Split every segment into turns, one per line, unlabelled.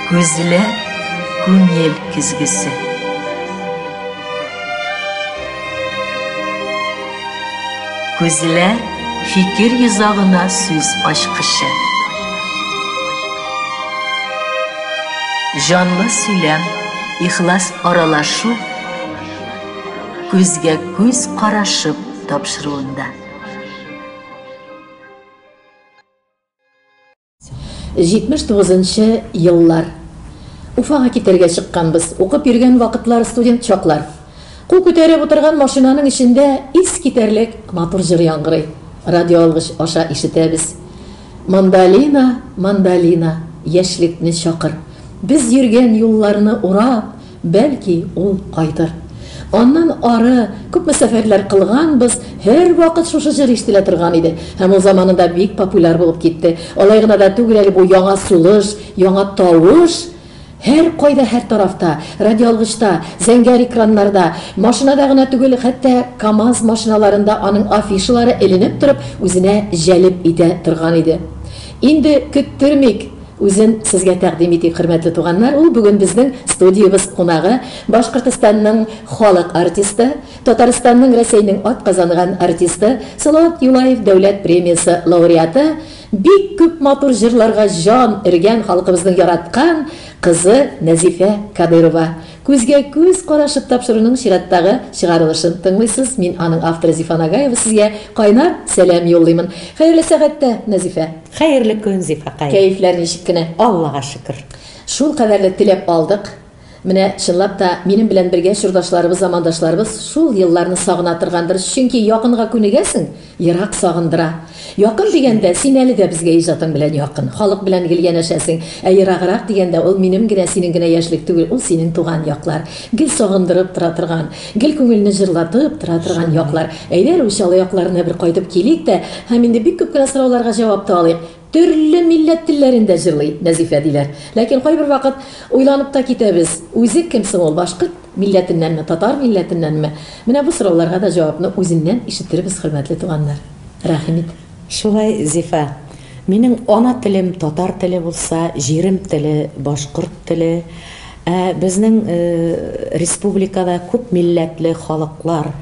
Көзілі көңел күзгісі. Көзілер fikir yüzağına söz aşkışı. Canlı söylem, ihlas aralaşıp, көзге көз қарашып тапшыруында.
79-нчы еллар. Уфага китәргә чыкканбыз. Укып йөргән вакытлар, студент чаклар. Кул күтәреп утырган машинаның ишендә ис китәрлек матур җыр яңгырый. Радио алгыч аша ишетәбез. Мандалина, мандалина, яшьлекне чакыр. Без йөргән юлларны урап, бәлки ул кайтыр. Аннан ары күп сәфәрләр кылганбыз, һәр вакыт шушы җыр ишетелә торган иде. Һәм ул заманында бик популяр булып китте. Алай гына да түгел әле бу яңа сулыш, яңа тавыш. Һәр кайда, һәр тарафта, радио алгычта, зәңгәр экраннарда, машинада гына түгел, хәтта КАМАЗ машиналарында аның афишалары эленеп торып, үзенә җәлеп итә торган иде. Инде көттермик, үзен сезгә тәкъдим итик, хөрмәтле туганнар. Ул бүген безнең студиябыз кунагы, Башкортстанның халык артисты, Татарстанның, Рәсәйнең атказанган артисты, Салават Юлаев дәүләт премиясе лауреаты, бик күп матур җырларга жан иргән, халкыбызның яраткан кызы Назифә Кадырова. Күзгә күз карашып тапшыруның чираттагы чыгарылышын тыңлыйсыз. Мин аның авторы Зифа Нагаева сезгә кайнар сәлам юллыймын. Хәерле сәгатьтә, Назифә.
Хәерле көн, Зифа кай.
Кәефләр ничек кенә?
Аллага шөкер.
Шул кадәрле теләп алдык. Менә чынлап да минем белән бергә шурдашларыбыз, замандашларыбыз шул елларны сагына торгандыр. Чөнки якынга күнегәсең, ерак сагындыра. Якын дигәндә син әле дә безгә иҗатың белән якын. Халык белән гел янәшәсең. Ә ераграк дигәндә ул минем генә, синең генә яшьлек түгел, ул синең туган яклар. Гел сагындырып тора торган, гел күңелне җырлатып тора торган яклар. Әйдә, ул якларына бер кайтып килик тә, һәм инде бик күп кенә сорауларга җавап та алыйк. Төрле милләт телләрендә җырлый Назифә диләр. Ләкин кайбер вакыт уйланып та китәбез. Үзе кемсең ул, башкорт милләтеннәнме, татар милләтеннәнме? Менә бу сорауларга да җавапны үзеннән ишетербез, хөрмәтле туганнар. Рәхим ит.
Шулай, Зифа. Минем ана телем татар теле булса, җирем теле башкорт теле. Безнең республикада күп милләтле халыклар.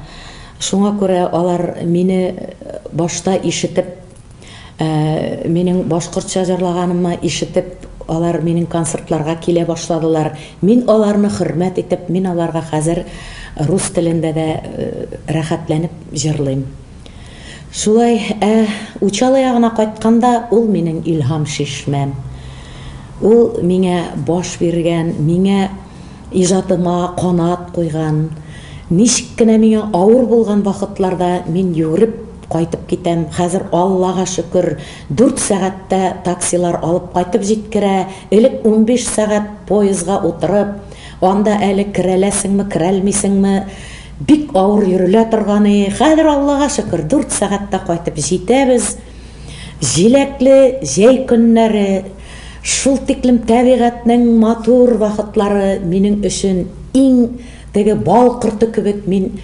Шуңа күрә алар мине башта ишетеп, минең башкортча җырлаганыма ишетеп, алар минең концертларга килә башладылар. Мин аларны хөрмәт итеп, мин аларга хәзер рус телендә дә рәхәтләнеп җырлыйм. Шулай, учалы ягына кайтканда, ул минең илһам шишмәм. Ул миңа баш биргән, миңа иҗатыма канат куйган. Ничек кенә миңа авыр булган вакытларда мин югырып кайтып китәм. Хәзер Аллага шөкер 4 сәгатьтә таксилар алып кайтып җиткерә. Элек 15 сәгать поездга утырып, анда әле керәләсеңме, керәлмисеңме, бик авыр йөрелә торганы. Хәзер Аллага шөкер 4 сәгатьтә кайтып җитәбез. Җиләкле җәй көннәре, шул тиклем табигатьнең матур вакытлары минең өчен иң теге бал корты кебек, мин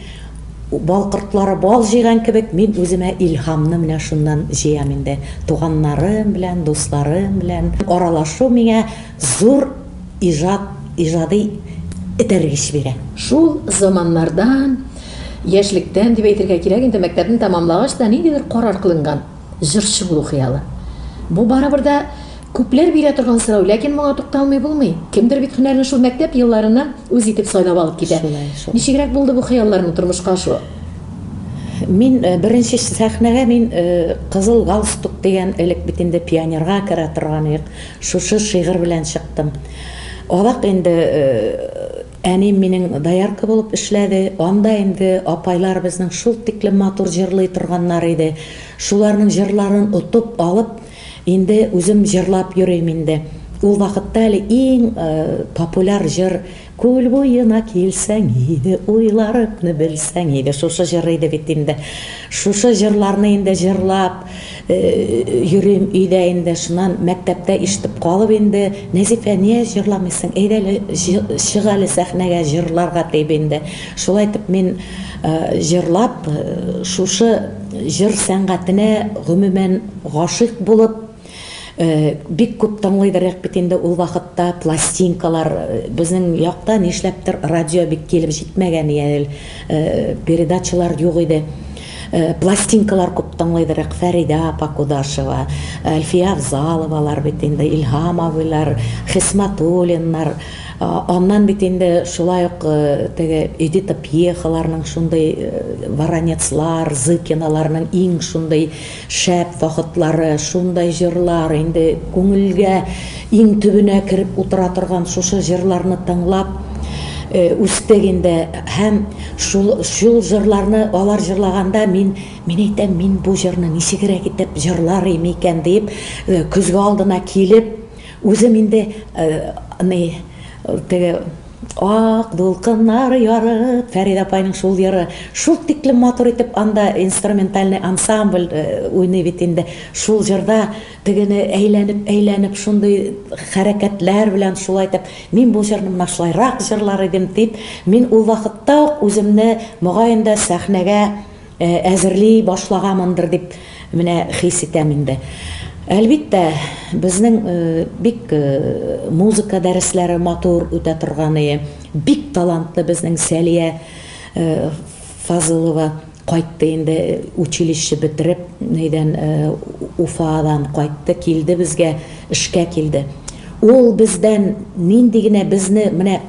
бал кортлары бал җыйган кебек, мин үземә илһамны менә шуннан җыям инде. Туганнарым белән, дусларым белән аралашу миңа зур иҗади этәргеч бирә.
Шул заманнардан, яшьлектән дип әйтергә кирәк, инде мәктәпне тәмамлагач та ниндидер карар кылынган, җырчы булу хыялы. Бу барыбер да күпләр бирә торган сорау, ләкин моңа тукталмый булмый. Кемдер бит һөнәрне шул мәктәп елларына үз итеп сайлап алып китә. Ничегрәк булды бу хыялларны тормышка ашу?
Мин беренче сәхнәгә мин кызыл галстук дигән элек бит инде пионерга керә торган идек. Шушы шигырь белән чыктым. Алак инде әним минең даярка булып эшләде. Анда инде апайлар безнең шул тиклем матур җырлый торганнар иде. Шуларның җырларын отып алып, инде үзем җырлап йөрим инде. Ул вакытта әле иң популяр җыр «Күл буена килсәң иде, уйларымны белсәң иде». Шушы җыр иде бит инде. Шушы җырларны инде җырлап йөрим өйдә инде. Шуннан мәктәптә ишетеп калып инде, Назифә, нигә җырламыйсың? Әйдә чыг әле сәхнәгә җырларга дип инде. Шулай итеп мин җырлап, шушы җыр сәнгатенә гомумән гашыйк булып, бик күп тыңлыйдыр бит инде ул вакытта пластинкалар безнең якта нишләптер радио бик килеп җитмәгән иде, передачалар юк иде. Пластинкалар күп тыңлыйдыр, Фәрида апа Кудашева, Әлфия Авзаловалар бит инде, Илһам абыйлар, Хисматуллиннар. Аннан бит инде шулай ук теге Эдита Пьехаларның шундай Воронецлар, Зыкиналарның иң шундай шәп вакытлары, шундай җырлар, инде күңелгә иң төбенә кирип утыра торган шушы җырларны тыңлап үстегендә һәм шул җырларны алар җырлаганда мин әйтәм, мин бу җырны ничегрәк итеп җырлар икән дип күзгә алдына килеп үзем инде теге ак дулкыннар ярып, Фәрида апайның шул яры шул тиклем матур итеп анда инструментальный ансамбль уйный бит инде. Шул җырда тегене әйләнеп шундый хәрәкәтләр белән шулай итеп мин бу җырны менә шулайрак җырлар идем дип, мин ул вакытта үземне мөгаен дә сәхнәгә әзерли башлаганмындыр дип менә хис итәм инде. Әлбиттә, безнең бик музыка дәресләре матур үтә торганы, бик талантлы безнең Сәлия Фазылова кайтты инде, училище бетереп, нидән Уфадан кайтты, килде безгә, эшкә килде. Ул бездән нинди генә безне менә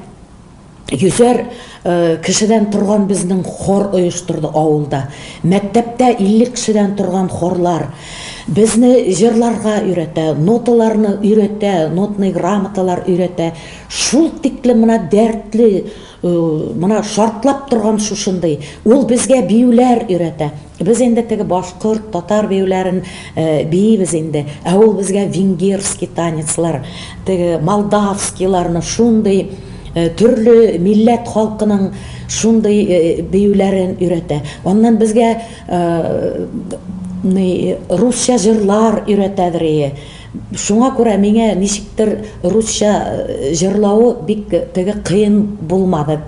йөзәр кешедән торган безнең хор оештырды авылда. Мәктәптә 50 кешедән торган хорлар. Безне җырларга өйрәтә, ноталарны өйрәтә, нотный грамоталар өйрәтә. Шул тиклем менә дәртле, менә шартлап торган шушындый. Ул безгә биюләр өйрәтә. Без инде теге башкорт, татар биюләрен биебез инде. Ә ул безгә венгерский танецлар, теге молдавскийларны шундый төрле милләт халкының шундый биюләрен өйрәтә. Аннан безгә русча җырлар өйрәтәдер. Шуңа күрә миңа ничектер русча җырлауы бик теге кыен булмады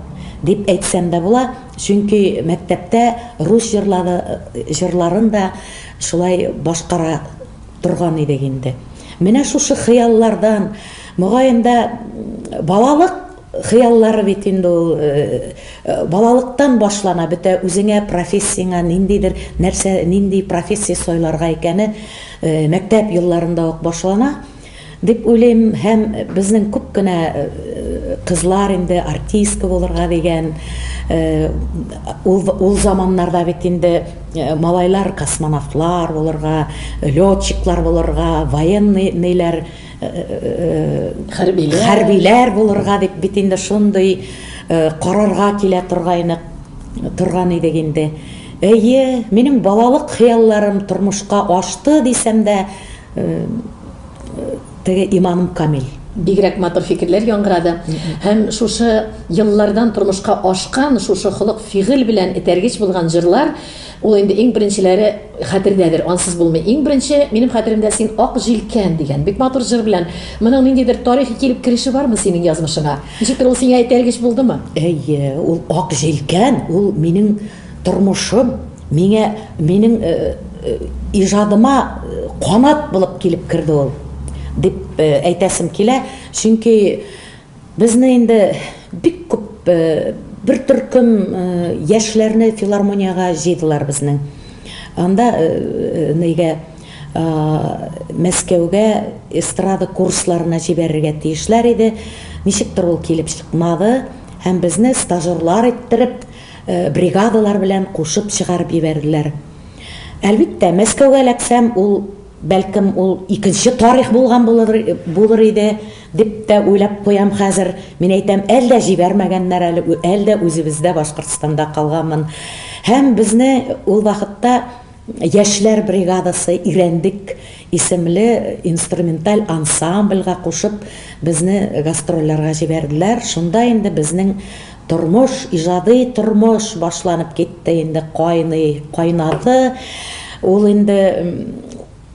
дип әйтсәм дә була. Чөнки мәктәптә рус җырларын да шулай башкара торган идек инде. Менә шушы хыяллардан, мөгаен дә балалык хыяллары бит инде ул балалыктан башлана, бит үзеңә профессияңа ниндидер нәрсә, нинди профессия сойларга икәне мәктәп елларында ук башлана дип уйлыйм. Һәм безнең күп кенә кызлар инде артистка булырга дигән, ул заманнарда бит инде малайлар космонавтлар булырга, летчиклар булырга, военныйлар, хәрбиләр булырга дип бит инде шундый карарга килә торган идек инде. Әйе, минем балалык хыялларым тормышка ашты дисәм дә, теге иманым камил.
Бигрәк матур фикерләр яңгырады. Һәм шушы еллардан тормышка ашкан, шушы холык фигыль белән этәргеч булган җырлар, ул инде иң беренчеләре хәтердәдер, ансыз булмый. Иң беренче минем хәтеремдә син ак җилкән дигән бик матур җыр белән. Моның ниндидер тарихи килеп кереше бармы синең язмышыңа? Ничектер ул сиңа этәргеч булдымы?
Әйе, ул ак җилкән, ул минең тормышым, минең ижадыма канат булып килеп керде ул дип әйтәсем килә. Чөнки безне инде бик күп бер төркем яшьләрне филармонияга җыйдылар безнең. Анда нигә Мәскәүгә эстрада курсларына җибәрергә тиешләр иде. Ничектер ул килеп чыкмады һәм безне стажерлар иттереп бригадалар белән кушып чыгарып җибәрделәр. Әлбиттә, Мәскәүгә эләксәм, ул бәлкем ул икенче тарих булган булыр иде дип тә уйлап куям хәзер. Мин әйтәм, әлдә җибәрмәгәннәр, әлдә үзебездә Башкортстанда калганмын. Һәм безне ул вакытта яшьләр бригадасы Ирәндек исемле инструменталь ансамбльгә кушып безне гастрольләргә җибәрделәр. Шунда инде безнең тормыш, ижади тормыш башланып китте, инде кайнады. Ул инде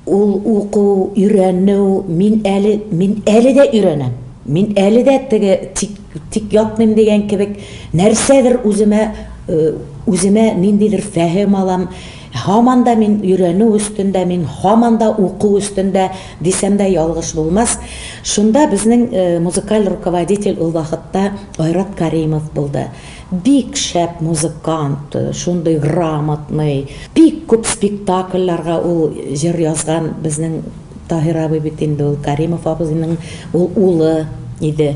ул уку, өйрәнү, мин әле дә өйрәнәм. Мин әле дә теге тик ятмыйм дигән кебек нәрсәдер үземә ниндидер фәһем алам, Һаман да мин өйрәнү өстендә, мин һаман да уку өстендә дисәм дә ялгыш булмас. Шунда безнең музыкаль руководитель ул вакытта Айрат Каримов булды. Бик шәп музыкант, шундый грамотный, бик күп спектакльләргә ул җыр язган. Безнең Таһир абый бит инде ул Каримов абыйның ул улы иде.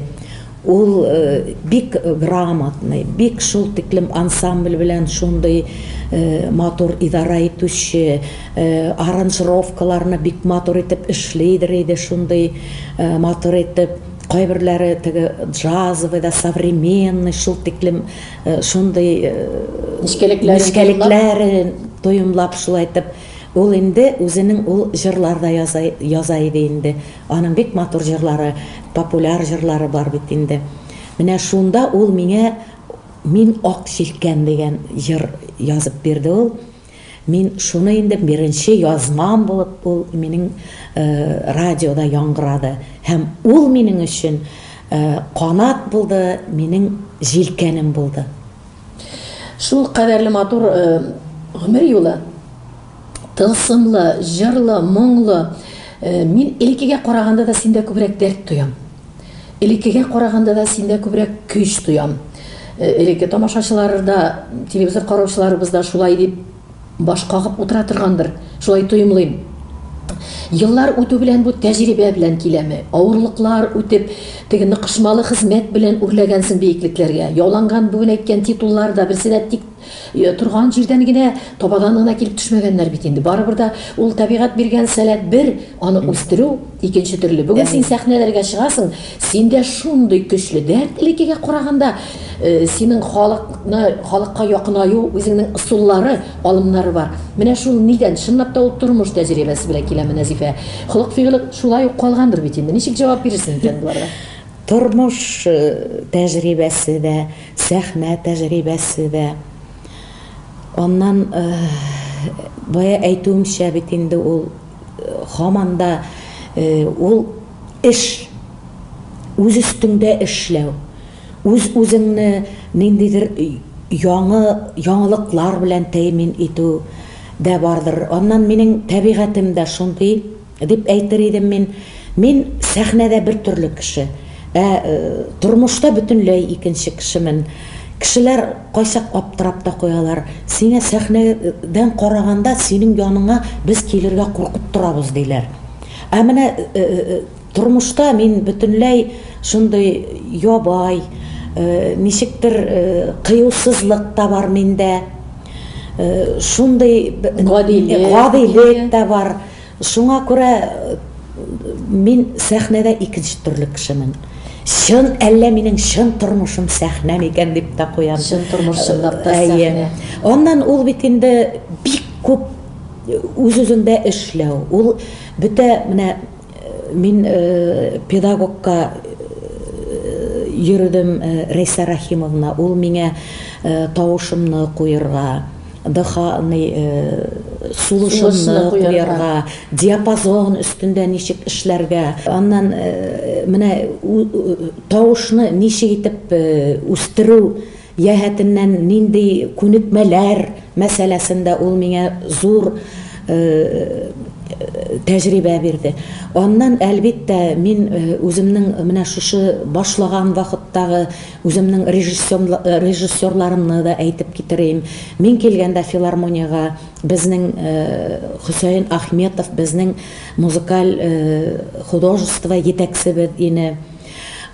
Ул бик грамотный, бик шул тиклем ансамбль белән шундый матур идара итүче, аранжировкаларны бик матур итеп эшлидер иде, шундый матур итеп. Кайберләре теге джазовый да современный, шул тиклем шундый нечкәлекләрен тоемлап шулай итеп. Ул инде үзенең ул җырларда яза иде инде. Аның бик матур җырлары, популяр җырлары бар бит инде. Менә шунда ул миңа "Мин ак җилкән" дигән җыр язып бирде ул. Мин шуны инде беренче язмам булып ул минең радиода яңгырады. Һәм ул минең өчен канат булды, минең җилкәнем булды.
Шул кадәрле матур гомер юлы, тылсымлы, җырлы, моңлы. Мин элеккегә караганда да синдә күбрәк дәрт тоям. Элеккегә караганда да синдә күбрәк көч тоям. Элекке тамашачыларда, телевизор караучыларыбыз да шулай дип баш кагып утыра торгандыр. Шулай тоемлыйм. Еллар үтү белән бу тәҗрибә белән киләме? Авырлыклар үтеп, теге ныгышмалы хезмәт белән үрләгәнсең биеклекләргә. Яуланган бүген әйткән титуллар да берсе дә тик торган җирдән генә табадан гына килеп төшмәгәннәр бит инде. Барыбер да ул табигать биргән сәләт бер, аны үстерү икенче төрле. Бүген син сәхнәләргә чыгасың, синдә шундый көчле дәрт элеккегә караганда, синең халыкка якынаю, үзеңнең ысуллары, алымнары бар. Менә шул нидән? Чынлап та ул тормыш тәҗрибәсе белән киләме, Нәзифә? Холык-фигыль шулай ук калгандыр бит инде. Ничек җавап бирерсең икән буларга?
Тормыш тәҗрибәсе дә, сәхнә тәҗрибәсе дә. Ondan baya әйтүемчә бит инде ул һаман да ул эш, үз өстеңдә эшләү, үзеңне ниндидер яңалыклар белән тәэмин итү дә бардыр. Ondan минең табигатым да шундый дип әйтер идем мин. Мин сәхнәдә бер төрле кеше, тормышта бөтенләй икенче кешемен. Кешеләр кайчак аптырап та куялар. Сиңа сәхнәдән караганда синең яныңа без килергә куркып торабыз диләр. Менә тормышта мин бөтенләй шундый ябай, ничектер кыюсызлык та бар миндә. Шундый гадилек та бар. Шуңа күрә мин сәхнәдә икенче төрле кешемен. Шын әллә минең шын тормышым сәхнә микән дип та куям.
Шын тормышымда та сәхнә.
Оннан ул бит инде бик күп үз-үзеңдә эшләү. Ул бөтә менә мин педагогка йөрдем, Рәйсә Рахимовна, ул миңа тавышымны куярга, сулышымны куярга, диапазон өстендә ничек эшләргә. Аннан менә тавышны ничек итеп үстерү яһәтеннән нинди күнекмәләр мәсьәләсендә ул миңа зур тәҗрибә бирде. Аннан әлбиттә мин үземнең менә шушы башлаган вакыттагы үземнең режиссерларымны да әйтеп китерим. Мин килгәндә филармониягә безнең Хөсәен Ахметов, безнең музыкаль художество җитәкчебез ине.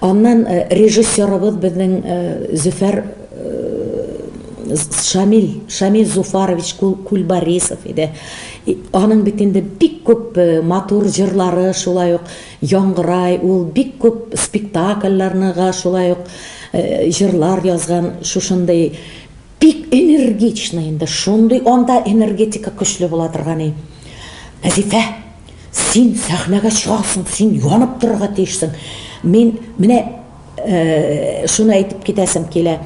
Аннан режиссерыбыз безнең Зөфәр Шамил Зуфарович Кульбарисов иде. Аның бит инде бик күп матур җырлары шулай ук яңгырай, ул бик күп спектакльләргә шулай ук җырлар язган, шушындай бик энергичный инде, шундый анда энергетика көчле була торган. Нәзифә, син сәхнәгә чыгасың, син янып торырга тиешсең. Мин менә шуны әйтеп китәсем килә.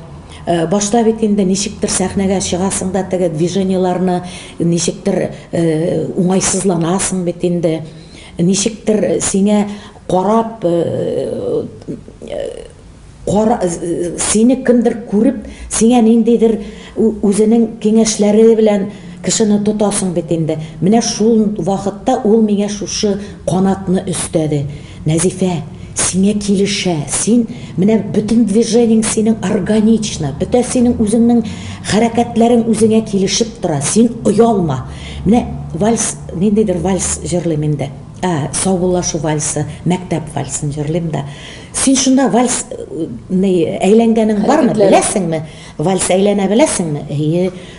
Башта бит инде ничектер сәхнәгә чыгасың да теге движениеларны ничектер уңайсызланасың бит инде. Ничектер сиңа карап сине кемдер күреп, сиңа ниндидер үзенең киңәшләре белән кешене тотасың бит инде. Менә шул вакытта ул миңа шушы канатны өстәде. Нәзифә, сиңа килешә, син менә бөтен движениең синең органично, бөтә синең үзеңнең хәрәкәтләрең үзеңә килешеп тора, син оялма. Менә вальс, ниндидер вальс җырлыйм инде. Саубуллашу вальсы, мәктәп вальсын җырлыйм да. Син шунда вальс әйләнгәнең бармы, беләсеңме? Вальс әйләнә беләсеңме?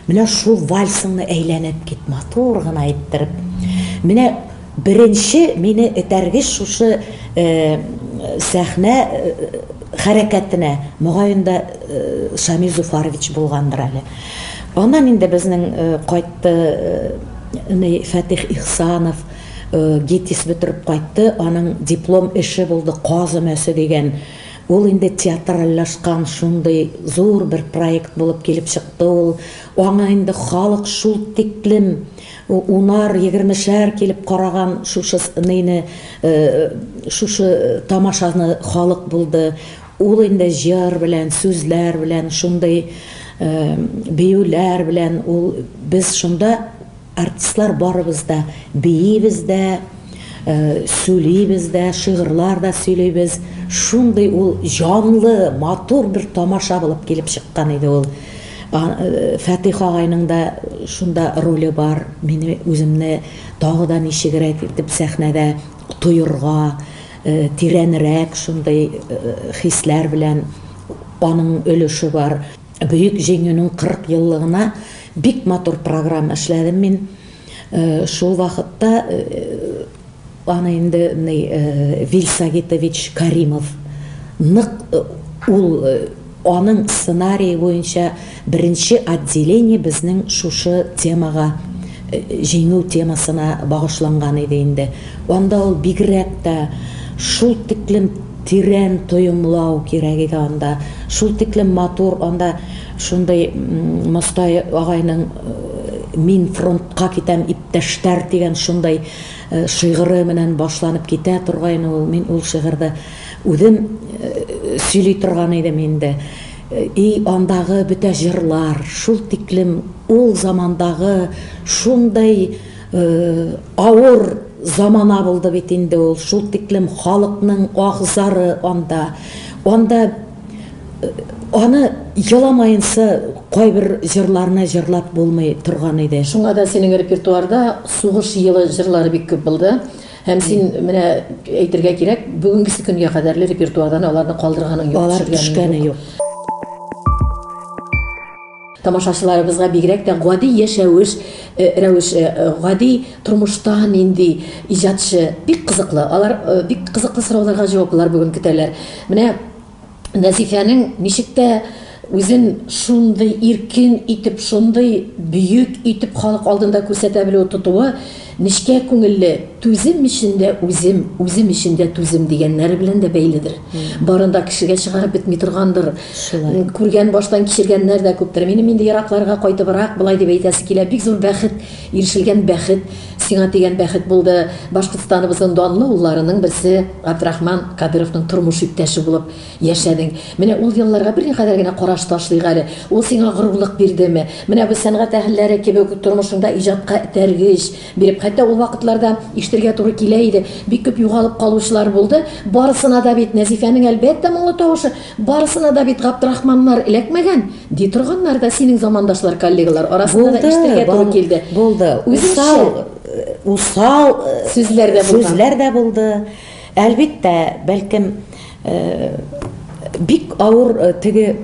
Менә шул вальсыңны әйләнеп кит, матур гына иттереп. Менә беренче мине этәргеч шушы сәхнә хәрәкәтенә мөгаенда Шамил Зуфарович булгандыр әле. Аннан инде безнең кайтты Фатих Ихсанов ГИТИС бетереп кайтты, аның диплом эше булды, Казымәсе дигән. Ул инде театральлашкан шундый зур бер проект булып килеп чыкты. Ул аңа инде халык шул тиклем 10-20 килеп караган шушы тамашаны халык булды. Ул инде җыр белән, сүзләр белән, шундый биюләр белән ул без шунда артистлар барыбыз да биебез дә, сөйлибез дә, шигырьләр дә сөйлибез. Шундый ул җанлы, матур бер тамаша булып килеп чыккан иде ул. Фатих агайның да шунда роле бар. Мине үземне тагы да ничегрәк итеп сәхнәдә тоерга, тирәнрәк шундый хисләр белән аның өлеше бар. Бөек җиңүнең 40 еллыгына бик матур программа эшләдем мин. Шул вакытта аны инде Вильсагитович Каримов нык ул аның сценарий буенча беренче отделение безнең шушы темага, җиңү темасына багышланган иде инде. Анда ул бигрәк тә шул тиклем тирән тоемлау кирәк иде анда. Шул тиклем матур анда шундай Мостай агайның мин фронтка китәм иптәштәр дигән шундай шигыры менән башланып китә торган ул. Мин ул шигырьдә үзем сөйли торган идем инде. И андагы бөтә җырлар шул тиклем ул замандагы шундай авыр замана булды бит инде ул. Шул тиклем халыкның агзары анда аны яламайынса кайбер җырларына җырлап булмый торган иде.
Шуңа да синең репертуарда сугыш елы җырлары бик күп булды. Һәм син менә әйтергә кирәк, бүгенге көнгә кадәрле репертуардан аларны калдырганың юк.
Алар төшкәне юк.
Тамашачыларыбызга бигрәк тә гади яшәвеш гади тормыштан инде иҗатчы бик кызыклы. Алар бик кызыклы сорауларга җаваплар бүген көтәләр. Менә Нәзифәнең ничек тә үзен шундый иркен итеп, шундый бөек итеп халык алдында күрсәтә белү тотуы, ничкә күңелле, түзем эчендә үзем, үзем эчендә түзем дигәннәр белән дә бәйледер. Барында кешегә чыгарып бетми торгандыр. Күргән баштан кичергәннәр дә күптер. Минем инде яракларга кайтыбрак булай дип әйтәсе килә. Бик зур бәхет, ирешелгән бәхет, сиңа тигән бәхет булды. Башкортстаныбызның данлы улларының берсе Абдрахман Кадыровның тормыш иптәше булып яшәдең. Менә ул елларга бер никадәр генә караш ташлыйк әле. Ул сиңа горурлык бирдеме? Менә бу сәнгать әһелләре кебек тормышыңда иҗатка тәргиш биреп, хәтта ул вакытларда ишетергә туры килә иде. Бик күп югалып калучылар булды. Барысына да бит Нәзифәнең әлбәттә моңлы тавышы, барысына да бит Габдрахманнар эләкмәгән. Ди торганнар да синең замандашлар, коллегалар арасында да ишетергә туры килде.
Булды. Усал сүзләр дә булды. Әлбәттә, бәлкем бик авыр теге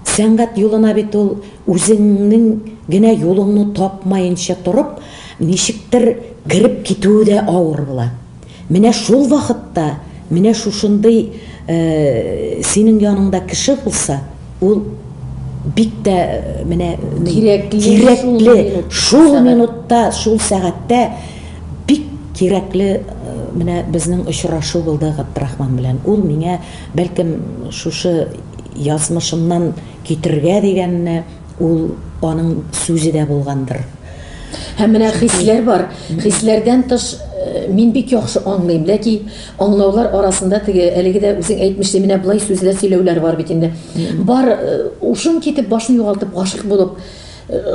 сәнгать юлына бит ул үзеңнең генә юлыңны тапмаенча торып, ничектер кирип китүе дә авыр була. Менә шул вакытта, менә шушындый синең яныңда кеше булса, ул бик тә менә кирәкле шул минутта, шул сәгатьтә бик кирәкле менә безнең очрашу булды Габдрахман белән. Ул миңа бәлкем шушы язмышымнан китергә дигәнне ул аның сүзе дә булгандыр.
Һәм менә хисләр бар. Хисләрдән тыш мин бик яхшы аңлыйм, ләкин аңлаулар арасында теге әлеге дә үзең әйтмешсең, менә булай сүзләр сөйләүләр бар бит инде. Бар ушын китеп башын югалтып гашык булып,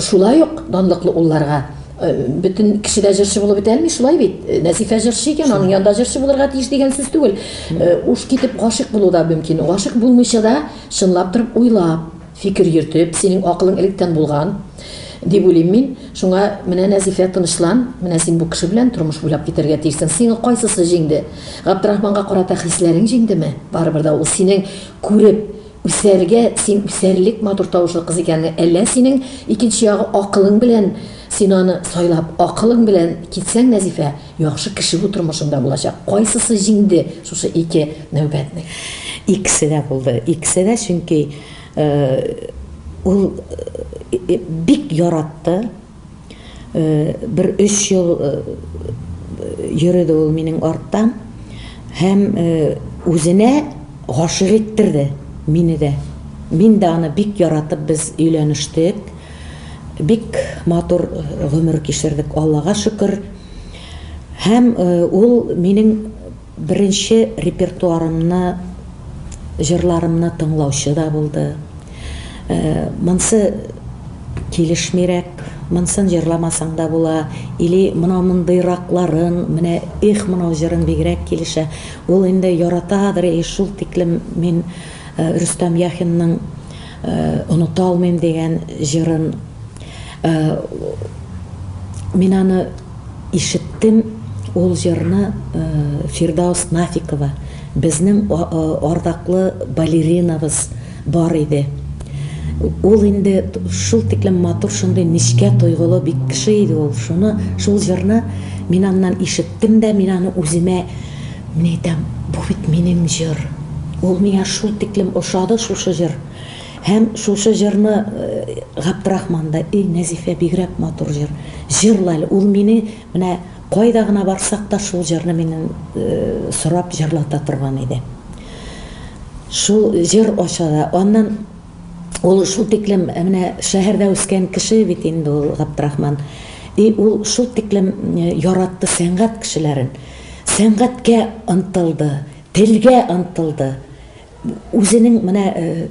шулай ук данлыклы улларга Bütün kişi de jырчы булып бетәлми, шулай бит. Нәзифә жырчы икән, аның янында жырчы булырга тиеш дигән сүз түгел. Уш китеп гашык булу да мөмкин. Гашык булмыйча да чынлап торып уйлап, фикер йөртеп, синең акылың электән булган дип уйлыйм мин. Шуңа менә Нәзифә тынычлан, менә син бу кеше белән тормыш буйлап китәргә тиешсең. Сиңа кайсысы җиңде? Габдрахманга карата хисләрең җиңдеме? Барыбер да ул синең күреп үсәргә, син үсәрлек матур тавышлы кыз икәнне, әллә синең икенче ягы акылың белән син аны сайлап, акылың белән китсәң, Нәзифә, яхшы кеше бу тормышыңда булачак. Кайсысы җиңде шушы ике нәүбәтне?
Икесе дә булды. Икесе дә, чөнки ул бик яратты. Бер 3 ел йөрде ул минең арттан. Һәм үзенә гашык иттерде мине дә. Мин дә аны бик яратып, без өйләнештек. Бик матур гомер кичердек, Аллага шөкер. Һәм ул минең беренче репертуарымны, җырларымны тыңлаучы да булды. Монсы килешмирәк, монсын җырламасаң да була, или моны мондыйракларын, менә монау җырың бигрәк килешә. Ул инде яратадыр, шул тиклем мин Рөстәм Яхинның «Оныта алмыйм» дигән җырын мин аны ишеттем. Ул җырны Фирдаус Нафикова, безнең ардаклы балеринабыз бар иде. Ул инде шул тиклем матур, шундый нечкә тойгылы бик кеше иде ул. Шул җырны мин аннан ишеттем дә, мин аны үземә әйтәм, бу бит минең җыр. Ул миңа шул тиклем ошады шушы җыр. Һәм шушы җырны Габдрахманда, Нәзифә, бигрәк матур җыр. Җырлай. Ул мине менә кайда гына барсак та шул җырны минем сорап җырлата торган иде. Шул җыр ошада. Аннан ул шул тиклем менә шәһәрдә үскән кеше бит инде ул Габдрахман. Ул шул тиклем яратты сәнгать кешеләрен. Сәнгатькә ынтылды, телгә ынтылды. Үзенең менә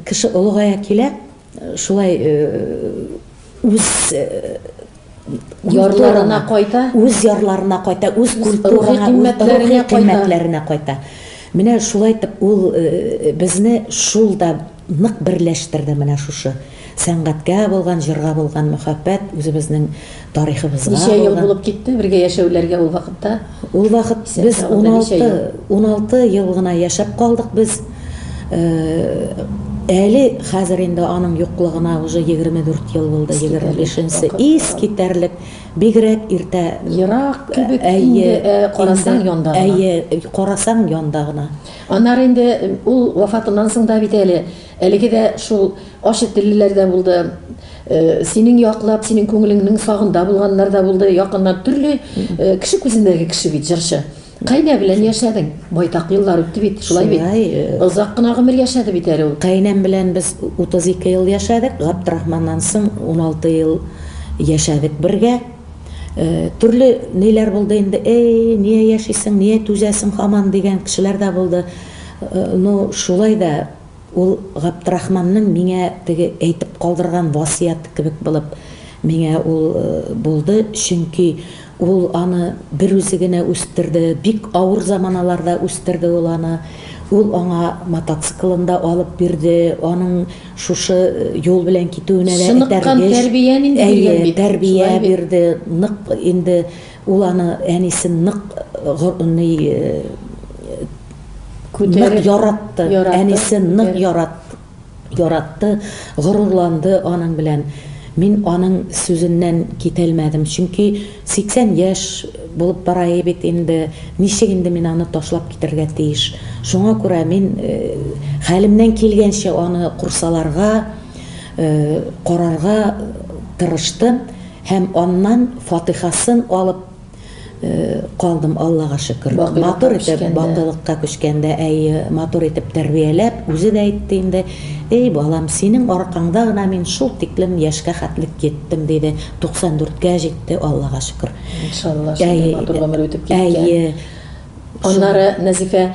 кеше олыгая килә, шулай үз
ярларына кайта,
үз культурасына, кыйммәтләренә кайта. Менә шулай итеп ул безне шул да нык берләштерде. Менә шушы сәнгатькә булган, җырга булган мөхәббәт үзебезнең тарихыбызга.
Ничә ел булып китте бергә яшәүләргә ул вакытта?
Ул вакыт без 16 ел гына яшәп калдык без. Әле хәзер инде аның юклыгына уже 24 ел булды, 25-нче. Ис китәрлек, бигрәк иртә,
ерак кебек инде, карасаң янда гына.
Карасаң янда гына.
Аннары инде ул вафатыннан соң да бит әлеге дә шул ашы теллеләр дә булды. Синең яклап, синең күңелеңнең сагында булганнар да булды. Якыннан төрле кеше күзендәге кеше бит җырчы. Кайна белән яшәдең? Байтак еллар үтте бит, шулай бит. Озак кына гомер яшәде бит әле ул.
Кайнам белән без 32 ел яшәдек, Габдрахманнан соң 16 ел яшәдек бергә. Төрле ниләр булды инде, ние яшисең, ние түзәсең һаман дигән кешеләр дә булды. Шулай да ул Габдрахманның миңа теге әйтеп калдырган васыяты кебек булып миңа ул булды, чөнки ул аны бер үзе генә үстерде, бик авыр заманаларда үстерде ул аны. Ул аңа мотоциклында алып бирде, аның шушы юл белән китүенә дә
шыныккан тәрбиян инде биргән бит.
Тәрбия бирде, нык инде ул аны әнисен нык яратты, әнисен нык яратты, горурланды аның белән. Мин аның сүзеннән китәлмәдем, чөнки 80 яшь булып бара бит инде, ничек инде мин аны ташлап китәргә тиеш. Шуңа күрә мин хәлемнән килгәнчә аны курсаларга, карарга тырыштым һәм аннан фатихасын алып калдым, Аллага шөкер. Матур итеп бакылыкка күчкәндә, матур итеп тәрбияләп, үзе дә әйтте инде, балам, синең аркаңда гына мин шул тиклем яшькә хәтлек киттем диде. 94-кә җитте, Аллага шөкер.
Иншалла, шундый матур гомер үтеп киткән. Аннары Нәзифә,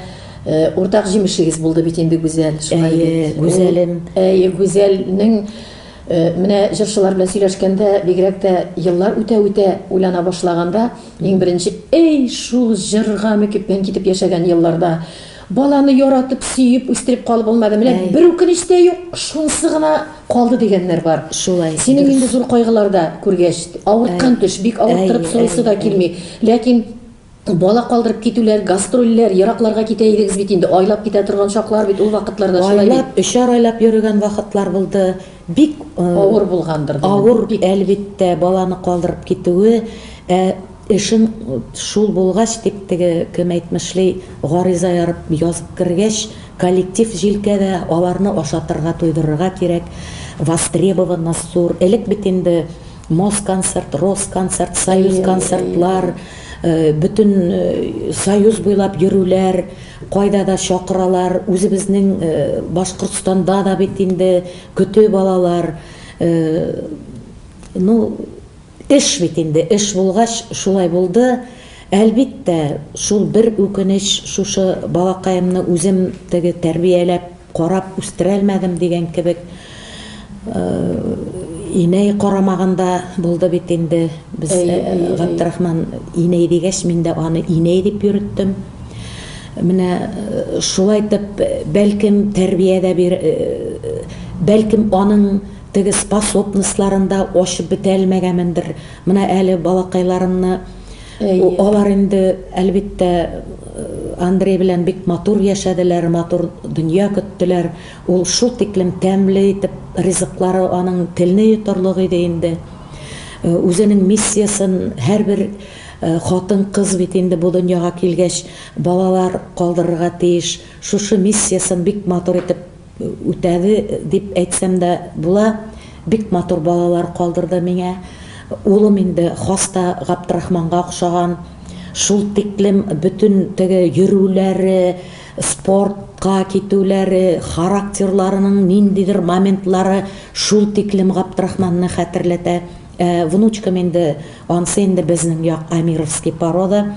уртак җимешегез булды бит инде, Гүзәл.
Гүзәлем.
Гүзәлнең Менә җырчылар белән сөйләшкәндә, бигрәк тә еллар үтә уйлана башлаганда, иң беренче, шул җырга мөкиббән китеп яшәгән елларда баланы яратып, сөеп, үстереп калып булмады. Менә бер үкенеч тә юк, шунысы гына калды дигәннәр бар.
Шулай.
Синең инде зур кайгыларда күргәч, авырткан төш, бик авырттырып сорысы да килми. Ләкин бала калдырып китүләр, гастрольләр, еракларга китә идегез бит инде, айлап китә торган шаклар бит ул вакытларда шулай.
Айлап, 3 айлап йөргән вакытлар булды. Бик
авыр булгандыр.
Авыр, әлбиттә, баланы калдырып китүе, эшең шул булгач, дип теге кем әйтмешли, гариза ярып язып кергәч, коллектив җилкәдә аларны ашатырга, туйдырырга кирәк. Востребованность зур. Элек бит инде Москонцерт, Росконцерт, Союз концертлар, бүтін союз буйлап йөрүләр, кайда да чакыралар, үзебезнең Башкортстанда да бит инде көтө балалар, эш бит инде, эш булгач шулай булды. Әлбиттә, шул бер үкенеч, шушы балакаемны үзем теге тәрбияләп, карап үстерәлмәдем дигән кебек, инәй карамаганда булды бит инде. Без Габдрахман инәй дигәч, мин дә аны инәй дип йөрттем. Менә шулай итеп, бәлкем тәрбиядә бәлкем аның теге способностьларында ачып бетәлмәгәнмендер. Менә әле балакайларымны алар инде әлбиттә Андрей белән бик матур яшәделәр, матур дөнья көттеләр. Ул шул тиклем тәмле итеп ризыклары аның телне йотарлык иде инде. Үзенең миссиясын һәрбер хатын кыз бит инде бу дөньяга килгәч балалар калдырырга тиеш. Шушы миссиясын бик матур итеп үтәде дип әйтсәм дә була. Бик матур балалар калдырды миңа. Улым инде хаста Габдрахманга охшаган. Шул тиклем бүтін теге йөрүләре, спортка китүләре, характерларының ниндидер моментлары шул тиклем Габдрахманны хәтерләтә. Внучкам инде, ансы инде безнең як Амировский порода.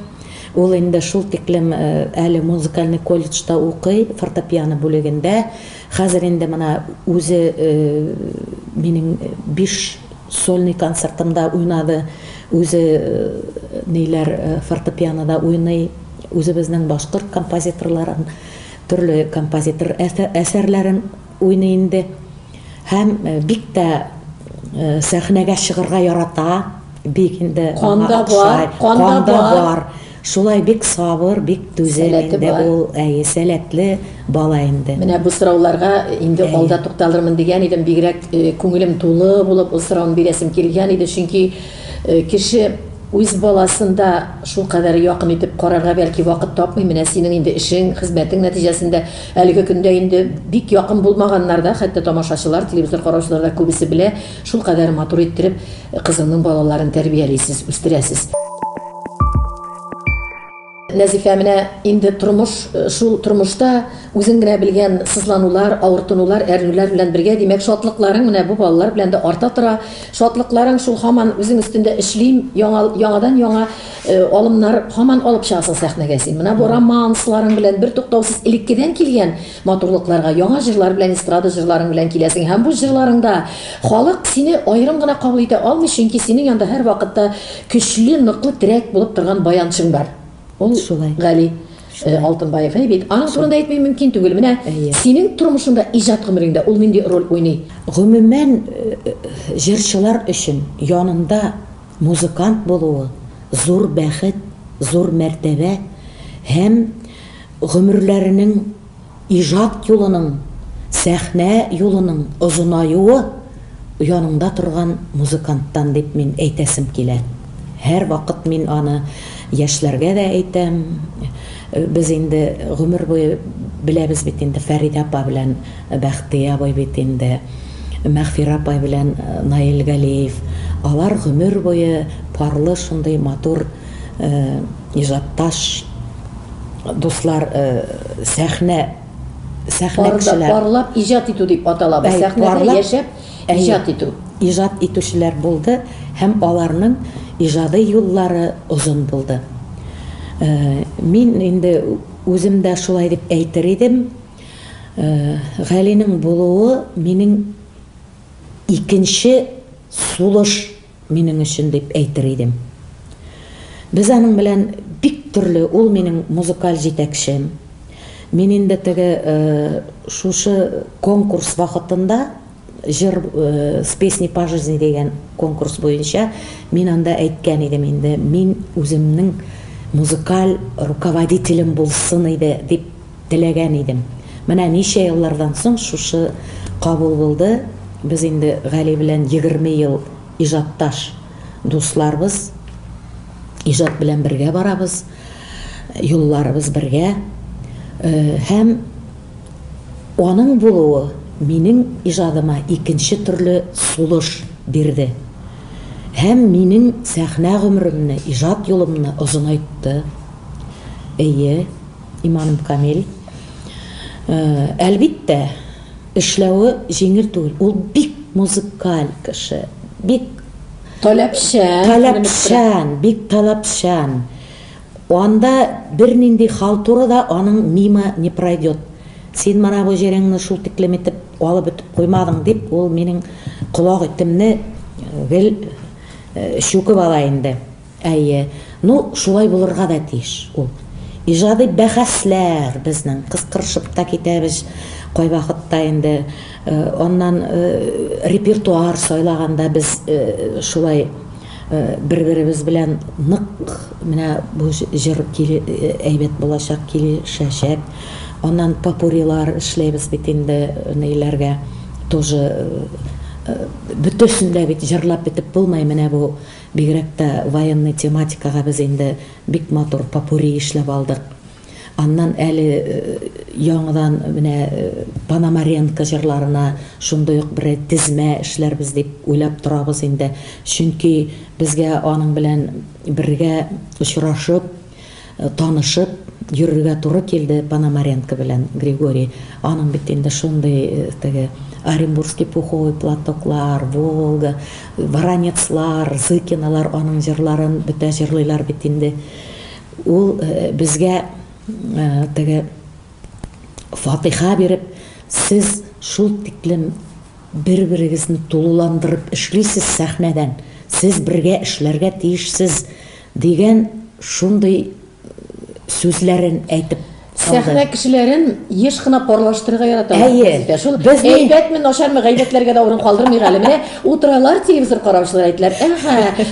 Ул инде шул тиклем әле музыкальный колледжда укый, фортепиано бүлегендә. Хәзер инде менә үзе минең 5 сольный концертымда уйнады. Үзе нейләр фортепианода уйный, үзе безнең башкорт композиторларын, төрле композитор әсәрләрен уйный инде. Һәм бик тә сәхнәгә чыгарга ярата, бик инде
канда бар.
Шулай бик сабыр, бик түзем инде ул, сәләтле бала инде.
Менә бу сорауларга инде алда тукталырмын дигән идем, бигрәк күңелем тулы булып ул сорауны бирәсем килгән иде, чөнки кеше үз баласында шул кадәр якын итеп карарга бәлки вакыт тапмый. Менә синең инде эшең, хезмәтең нәтиҗәсендә әлеге көндә инде бик якын булмаганнар да, хәтта тамашачылар, телевизор караучылар да күбесе белә, шул кадәр матур иттереп кызыңның балаларын тәрбиялисез, үстерәсез. Нәзифә, менә инде шул тормышта үзең генә белгән сызланулар, авыртынулар, әрнүләр белән бергә, димәк, шатлыкларың менә бу балалар белән дә арта тора. Шатлыкларың шул һаман үзең өстендә эшлим, яңадан яңа алымнар һаман алып чыгасың сәхнәгә син. Менә бу романсларың белән бер туктаусыз элеккедән килгән матурлыкларга, яңа җырлар белән, эстрада җырларың белән киләсең. Һәм бу җырларыңда халык сине аерым гына кабул итә алмый, чөнки синең янда һәр вакытта көчле, ныклы терәк булып торган баянчың бар. Ул Гали Алтынбаев бит. Аның турында әйтмәй мөмкин түгел. Менә синең тормышыңда, иҗат гомереңдә ул нинди роль уйный?
Гомумән җырчылар өчен янында музыкант булуы зур бәхет, зур мәртәбә һәм гомерләренең иҗат юлының, сәхнә юлының озынаюы янында торган музыканттан дип мин әйтәсем килә. Һәр вакыт мин аны яшьләргә дә әйтәм. Без инде гомер буе беләбез бит инде Фәрида апа белән Бәхтия апа бит инде, Мәгъфирә апа белән Наил Галиев. Алар гомер буе парлы шундый матур иҗатташ дуслар, сәхнә кешеләр.
Парлап иҗат итү дип атала. Сәхнәдә яшәп иҗат итү.
Иҗат итүчеләр булды һәм аларның иҗады юллары озын булды. Мин инде үзем дә шулай дип әйтер идем. Галинең булуы минең икенче сулыш минең өчен дип әйтер идем. Без аның белән бик төрле, ул минең музыкаль җитәкчем. Мин инде теге шушы конкурс вакытында жыр с песней по жизни дигән конкурс буенча мин анда әйткән идем инде, мин үземнең музыкаль руководителем булсын иде дип теләгән идем. Менә ничә еллардан соң шушы кабул булды. Без инде Гали белән 20 ел иҗатташ дусларбыз. Иҗат белән бергә барабыз. Юлларыбыз бергә. Һәм аның булуы минең иҗадыма икенче төрле сулыш бирде. Һәм минең сәхнә гомремне, иҗат юлымны озынайтты. Әйе, иманым камил. Әлбиттә, эшләүе җиңел түгел. Ул бик музыкаль кеше, бик таләпчән, бик таләпчән. Анда бер нинди халтура да аның мимо не пройдет. Син мана бу җиреңне шул тиклем итеп алып бетеп куймадың дип, ул минең колак итемне гел шүкеп ала инде. Әйе, ну шулай булырга да тиеш ул. Иҗади бәхәсләр безнең кыскырышып та китәбез кай вакытта инде. Оннан репертуар сайлаганда без шулай бер-беребез белән нык менә бу җыр әйбәт булачак, килешәчәк. Оннан попурилар эшләйбез бит инде нәйләргә. Тоже бөтәсендә бит җырлап бетеп булмай, менә бу бигрәк тә военный тематикага без инде бик матур попури эшләп алдык. Аннан әле яңадан менә Пономаренко җырларына шундый ук бер тизмә эшләрбез дип уйлап торабыз инде. Чөнки безгә аның белән бергә очрашып, танышып йөрергә туры килде Пономаренко белән Григорий. Аның бит инде шундый теге Оренбургский пуховый платоклар, Волга, Воронецлар, Зыкиналар аның җырларын бөтә җырлыйлар бит инде. Ул безгә теге фатиха биреп, сез шул тиклем бер-берегезне тулыландырып эшлисез сәхнәдән, сез бергә эшләргә тиешсез дигән шундый сүзләрен әйтеп
сәхнә кешеләрен еш кына парлаштырырга ярата.
Әйе,
Шул әйбәтме, начармы, гайбәтләргә дә урын калдырмыйр әле. Менә утыралар телевизор караучылар әйтләр.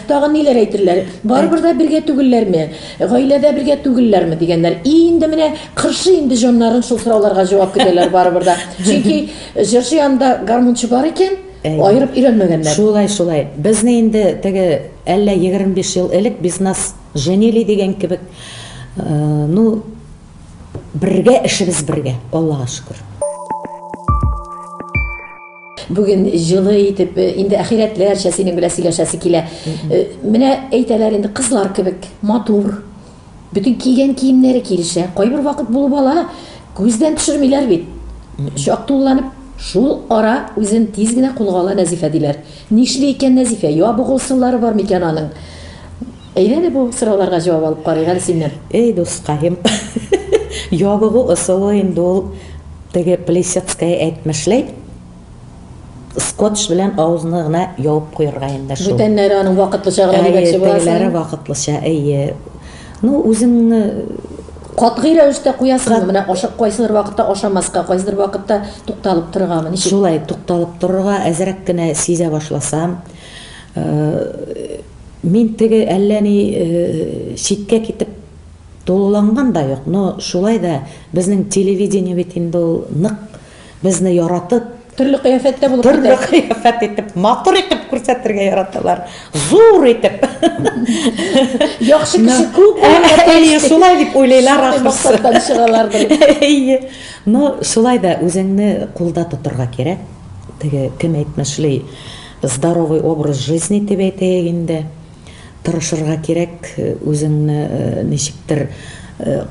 Тагын ниләр әйтерләр? Барыбер да бергә түгелләрме? Гаиләдә бергә түгелләрме дигәннәр. Инде менә кыршы инде җоннарын шул сорауларга җавап көтәләр барыбер да. Чөнки җырчы янында гармунчы бар икән, айырып өйрәнмәгәннәр.
Шулай. Безне инде теге әллә 25 ел элек без нас женили дигән кебек, ну бергә эшебез бергә, Аллага шөкер.
Бүген җылы итеп, инде ахирәтләрчә синең белән сөйләшәсе килә. Менә әйтәләр инде кызлар кебек, матур. Бүтән кигән киемнәре килешә. Кайбер вакыт булып ала, күздән төшермиләр бит. Шактулланып, шул ара үзен тиз генә кулга ала Нәзифә диләр. Нишли икән Нәзифә? Ябыгылсынлары бар микән аның? Әйдә бу сорауларга җавап алып карыйк әле синнән.
Эй, дускаем. Ябыгы ысылы инде ул теге Плесецкая әйтмешләй. Скотч белән авызны гына ябып куярга инде шул.
Бүтәннәре аның вакытлыча гына дигәнче буласы.
Әйе, вакытлыча, әйе. Ну, үзеңне
катгый рәвештә куясың, менә ашап кайсыдыр вакытта ашамаска, кайсыдыр вакытта тукталып торыргамы? Ничек?
Шулай тукталып торырга әзрәк кенә сизә башласам, мин теге әллә ни читкә китеп тулыланган да юк, но шулай да безнең телевидение бит инде ул нык безне яратып,
төрле кыяфәттә булып
төрле кыяфәт итеп, матур итеп күрсәтергә яраталар, зур итеп.
Яхшы кеше күп,
Әйе, шулай дип уйлыйлар ахырсы.
Максаттан чыгалардыр.
Әйе. Но шулай да үзеңне кулда тотырга кирәк. Теге кем әйтмешли, здоровый образ жизни дип әйтәйек инде. Тырышырга кирәк, үзеңне ничектер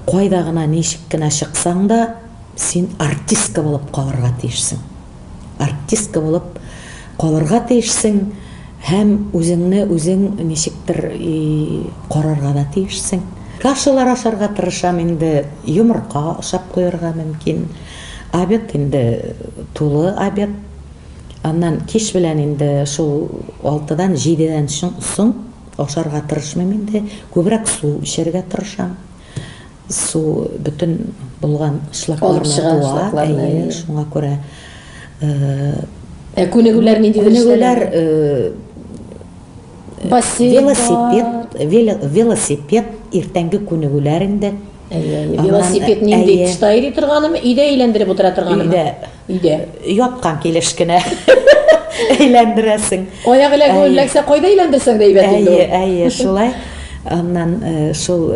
кайда гына ничек кенә чыксаң да, син артистка булып калырга тиешсең. Артистка булып калырга тиешсең һәм үзеңне үзең ничектер карарга да тиешсең. Кашалар ашарга тырышам инде, йомырка ашап куярга мөмкин. Обед инде тулы обед. Аннан кеш белән инде шул 6-дан 7-дән соң ашарга тырышмыйм инде, күбрәк су эчәргә тырышам. Су бүтән булган шлакларны туа, шуңа күрә
күнегүләр ниндидер
күнегүләр велосипед иртәнге күнегүләр инде.
Велосипед нинди тышта йөри торганымы, өйдә әйләндереп утыра торганымы? Өйдә.
Япкан килеш кенә әйләндерәсең.
Аяк эләгә үләксә кайда әйләндерсәң дә әйбәт инде.
Әйе, шулай. Аннан шул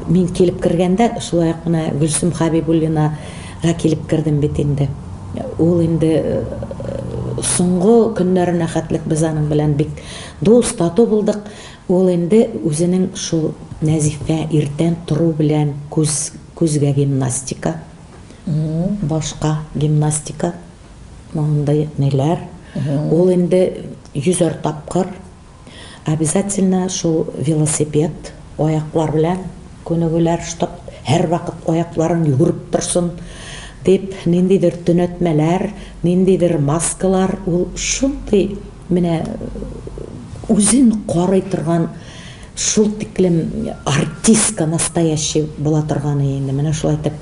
мин килеп кергәндә, шулай кына Гөлсем Хәбибуллинага килеп кердем бит инде. Ул инде соңгы көннәренә хәтлек без аның белән бик дус, тату булдык. Ул инде үзенең шул Нәзифә иртән тору белән күзгә гимнастика, башка гимнастика, мондай неләр. Ул инде 100 тапкыр обязательно шул велосипед, аяклар белән күнегүләр штаб, һәр вакыт аякларын югырып торсын дип, ниндидер төнәтмәләр, ниндидер маскалар, ул шундый менә үзен карый торган шул тиклем артистка настоящий була торганы инде. Менә шулай итеп,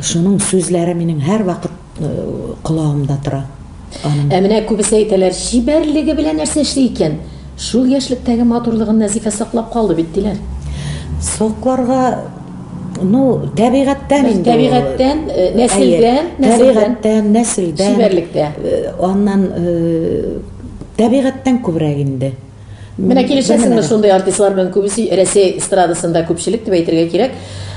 шуның сүзләре минең һәр вакыт колагымда тора.
Менә күбесе әйтәләр, шибәрлеге белән нәрсә эшли икән? Шул яшьлектәге матурлыгын Нәзифә саклап калды бит диләр.
Сакларга, табигатьтән инде.
Табигатьтән, нәселдән, шибәрлектә.
Аннан табигатьтән күбрәк инде.
Менә килешәсеңме шундый артистлар белән күбесе Рәсәй эстрадасында күпчелек дип әйтергә кирәк.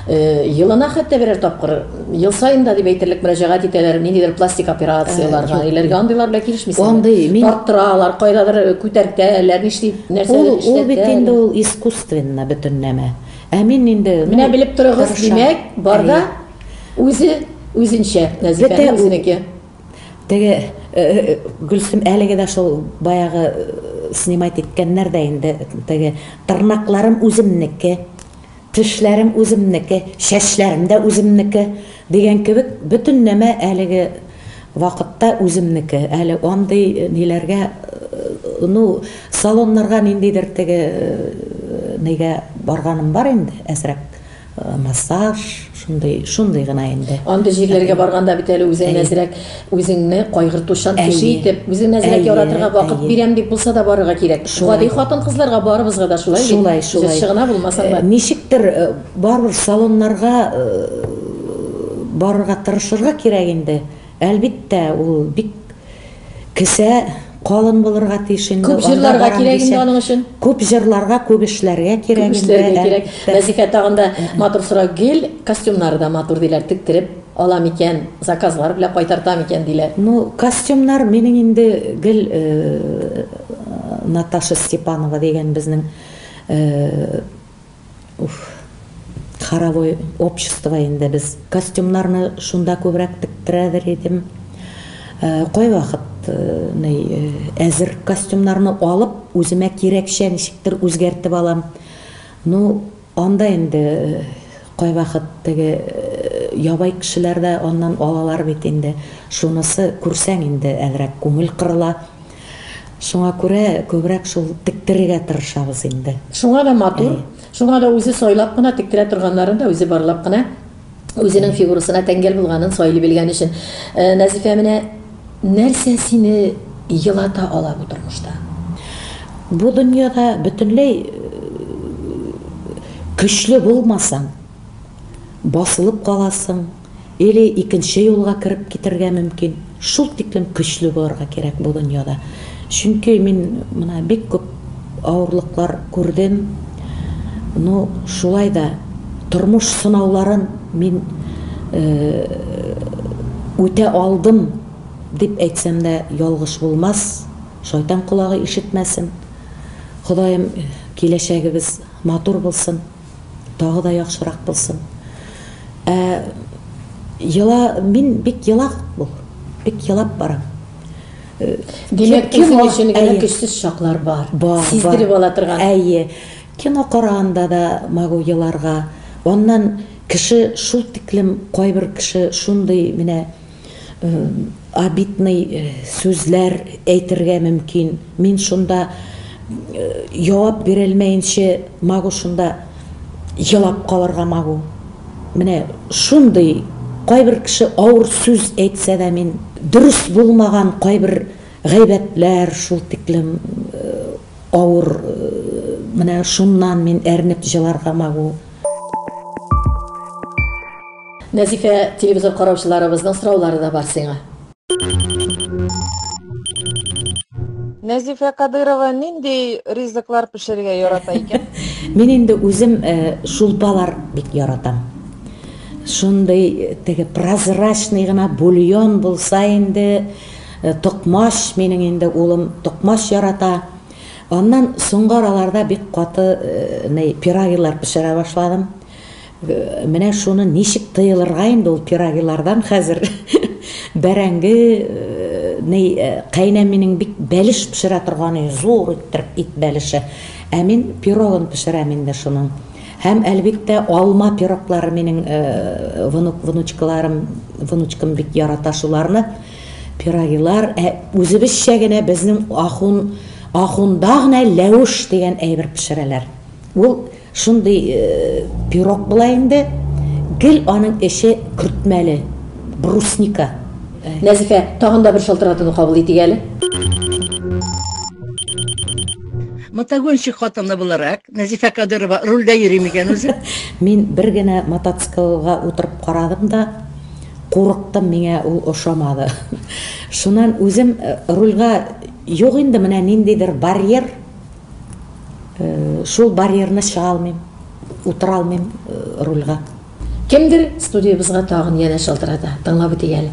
Елына хәтта берәр тапкыр, ел сайында дип әйтерлек мөрәҗәгать итәләр, ниндидер пластик операцияларга, иләргә андыйлар белән килешмисезме? Тарттыралар, кайдадыр күтәртәләр, нәрсәләр эшләтәләр.
Ул бит инде ул искусственно бөтен нәмә. Мин инде
менә белеп торыгыз, димәк, барда үзенчә Нәзифәнең үзенеке.
Теге Гөлсем әлеге дә шул баягы снимать иткәннәр дә инде, теге тырнакларым үземнеке, тешләрем үземнеке, чәчләрем дә үземнеке дигән кебек бөтен нәмә әлеге вакытта үземнеке. Әле андый ниләргә, салоннарга ниндидер теге нигә барганым бар инде, әзрәк массаж, шундый гына инде.
Андый җирләргә барганда бит әле үзең әзрәк, үзеңне кайгыртучан кеше итеп, үзең әзрәк яратырга вакыт бирәм дип булса да барырга кирәк. Гади хатын-кызларга барыбызга да шулай бит. Шулай. Чыгына булмасаң да.
Ничектер барбыр салоннарга барырга тырышырга кирәк инде. Әлбиттә, ул бик кесә калын булырга тиеш инде.
Күп җырларга кирәк инде аның өчен.
Күп җырларга, күп эшләргә кирәк инде.
Нәзифә тагында матур сорау, гел костюмнары да матур диләр, тиктереп алам икән, заказлар белән кайтартам икән диләр.
Костюмнар минең инде гел Наташа Степанова дигән безнең хоровое общество инде, без костюмнарны шунда күбрәк тиктерәдер идем. Кай вакыт әзер костюмнарны алып, үземә кирәкчә ничектер үзгәртеп алам. Анда инде кай вакыт теге ябай кешеләр дә аннан алалар бит инде. Шунысы күрсәң инде әзрәк күңел кырыла. Шуңа күрә күбрәк шул тиктерергә тырышабыз инде.
Шуңа да матур, шуңа да үзе сайлап кына тиктерә торганнарын да үзе барлап кына үзенең фигурасына тәңгәл булганын сайлый белгән өчен. Нәзифә, менә нәрсә сине елата ала бу тормышта?
Бу дөньяда бөтенләй көчле булмасаң, басылып каласың, или икенче юлга кирип китергә мөмкин. Шул тиклем көчле булырга кирәк бу дөньяда. Чөнки мин менә бик күп авырлыклар күрдем. Шулай да тормыш сынауларын мин үтә алдым дип әйтсәм дә ялгыш булмас. Шайтан колагы ишетмәсен. Ходаем, киләчәгебез матур булсын, тагы да яхшырак булсын. Мин бик елак бул, бик елап барам.
Димәк, үзең өчен генә көчсез шаклар бар. Сиздереп ала торган.
Әйе. Кино караганда да магу еларга. Оннан кеше шул тиклем, кайбер кеше шундый менә обидный сүзләр әйтергә мөмкин. Мин шунда җавап бирелмәенчә магу шунда елап калырга магу. Менә шундый кайбер кеше авыр сүз әйтсә дә мин дөрес булмаган кайбер гайбәтләр шул тиклем авыр менә шуннан мин әрнеп җыларга магу.
Нәзифә, телевизор караучыларыбызның сораулары да бар сиңа.
Нәзифә Кадырова нинди ризыклар пешерергә ярата икән?
Мин инде үзем шулпалар бик яратам. Шундай теге прозрачный гына бульон булса инде, токмаш, минең инде улым токмаш ярата. Аннан соңгы араларда бик каты пирогилар пешерә башладым. Менә шуны ничек тыелырга инде ул пирогилардан хәзер бәрәңге кайнам минең бик бәлеш пешерә торганы зур ит бәлеше. Ә мин пирогын пешерәм инде шуның. Һәм әлбиттә алма пироглары минең внучкам бик ярата шуларны. Пирогилар үзебезчә генә безнең ахунда гына ләвеш дигән әйбер пешерәләр. Ул шундый пирог була инде, гел аның эше көртмәле, брусника.
Нәзифә, тагын да бер шалтыратуны кабул итик әле.
Мотогонщик хатыны буларак, Нәзифә Кадырова рульдә йөри микән үзе?
Мин бер генә мотоциклга утырып карадым да, курыктым, миңа ул ошамады. Шуннан үзем рульга юк инде менә ниндидер барьер. Шул барьерны чыга алмыйм, утыра алмыйм рульга.
Кемдер студиябызга тагын яна шалтырата. Тыңлап үтик әле.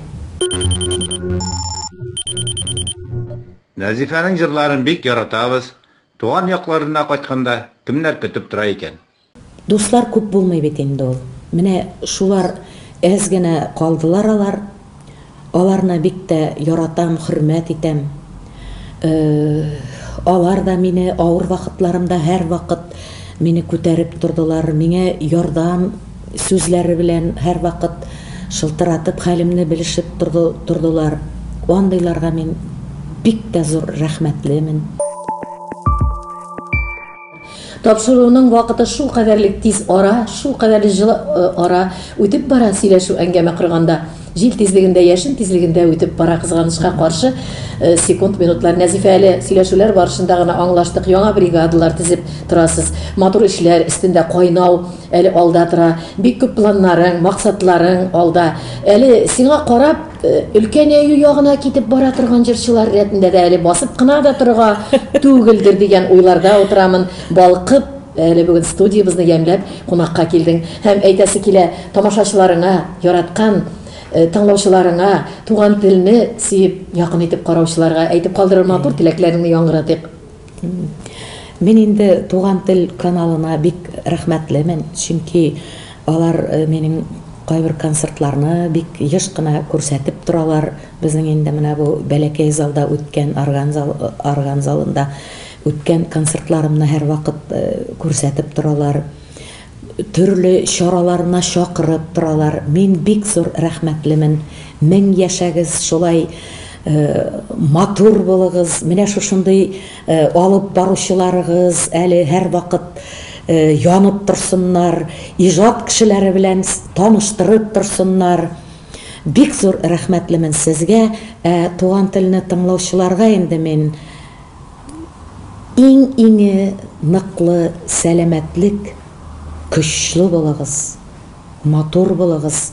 Нәзифәнең җырларын бик яратабыз. Туган якларына кайтканда кемнәр көтеп тора икән?
Дуслар күп булмый бит инде ул. Менә шулар әз генә калдылар алар. Аларны бик тә яратам, хөрмәт итәм. Алар да мине авыр вакытларымда һәр вакыт мине күтәреп тордылар. Миңа ярдәм сүзләре белән һәр вакыт шылтыратып хәлемне белешеп тордылар. Андыйларга мин бик тә зур рәхмәтлемен.
Тапшыруның вакыты шул кадәрлек тиз ара, шул кадәрлек җылы ара үтеп бара сөйләшү әңгәмә кырганда. Җил тизлегендә, яшен тизлегендә үтеп бара, кызганычка каршы секунд, минутлар. Нәзифә, әле сөйләшүләр барышында гына аңлаштык, яңа бригадалар тизеп торасыз, матур эшләр өстендә кайнау әле алда тора, бик күп планнарың, максатларың алда. Әле сиңа карап, өлкән әю ягына китеп бара торган җырчылар рәтендә дә әле басып кына да торга түгелдер дигән уйларда утырамын. Балкып, әле бүген студиябызны ямьләп кунакка килдең һәм әйтәсе килә тамашачыларыңа, яраткан тыңлаучыларыңа, туган телне сөеп, якын итеп караучыларга әйтеп калдырыр матур теләкләреңне яңгыратыйк.
Мин инде туган тел каналына бик рәхмәтлемен, чөнки алар минең кайбер концертларны бик еш кына күрсәтеп торалар. Безнең инде менә бу бәләкәй залда үткән орган залында үткән концертларымны һәр вакыт күрсәтеп торалар. Төрле чараларына чакырып торалар. Мин бик зур рәхмәтлемен. 1000 яшәгез, шулай матур булыгыз. Менә шушындый алып баручыларыгыз әле һәр вакыт янып торсыннар, иҗат кешеләре белән таныштырып торсыннар. Бик зур рәхмәтлемен сезгә. Туган телне тыңлаучыларга инде мин иң ныклы сәламәтлек, көчле булыгыз, матур булыгыз,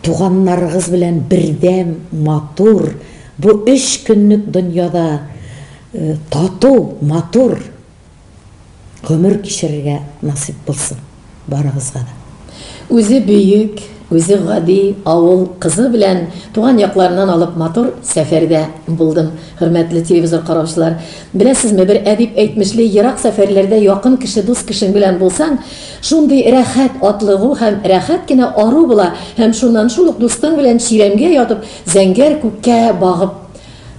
туганнарыгыз белән бердәм, матур. Бу 3 көнлек дөньяда тату, матур гомер кичерергә насип булсын барыгызга да.
Үзе бөек, үзе гади авыл кызы белән туган якларыннан алып матур сәфәрдә булдым. Хөрмәтле телевизор караучылар, беләсезме, бер әдип әйтмешле, ерак сәфәрләрдә якын кеше, дус кешең белән булсаң, шундый рәхәт атлыгу һәм рәхәт кенә ару була, һәм шуннан шул ук дустың белән чирәмгә ятып, зәңгәр күккә багып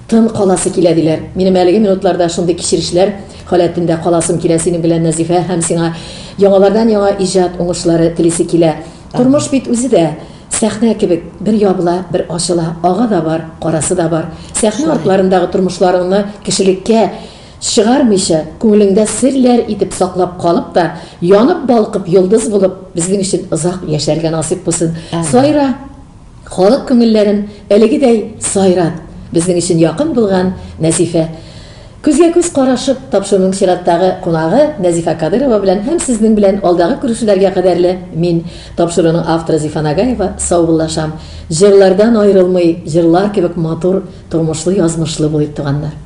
тын каласы килә диләр. Минем әлеге минутларда шундый кичерешләр халәтендә каласым килә синең белән, Нәзифә, һәм сиңа яңалардан яңа иҗат уңышлары телисе килә. Тормыш бит үзе дә сәхнә кебек бер ябыла, бер ачыла, ага да бар, карасы да бар. Сәхнә артларындагы тормышларыңны кешелеккә чыгармыйча, күңелеңдә серләр итеп саклап калып та, янып балкып йолдыз булып, безнең өчен озак яшәргә насыйп булсын. Сайра, халык күңелләрен әлегедәй сайрат. Безнең өчен якын булган Нәзифә. Күзгә күз карашып, тапшыруның чираттагы кунагы Нәзифә Кадырова белән һәм сезнең белән алдагы күрешүләргә кадәрле мин, тапшыруның авторы Зифа Нагаева, саубуллашам. Җырлардан аерылмый, җырлар кебек матур, тормышлы, язмышлы булып туганнар.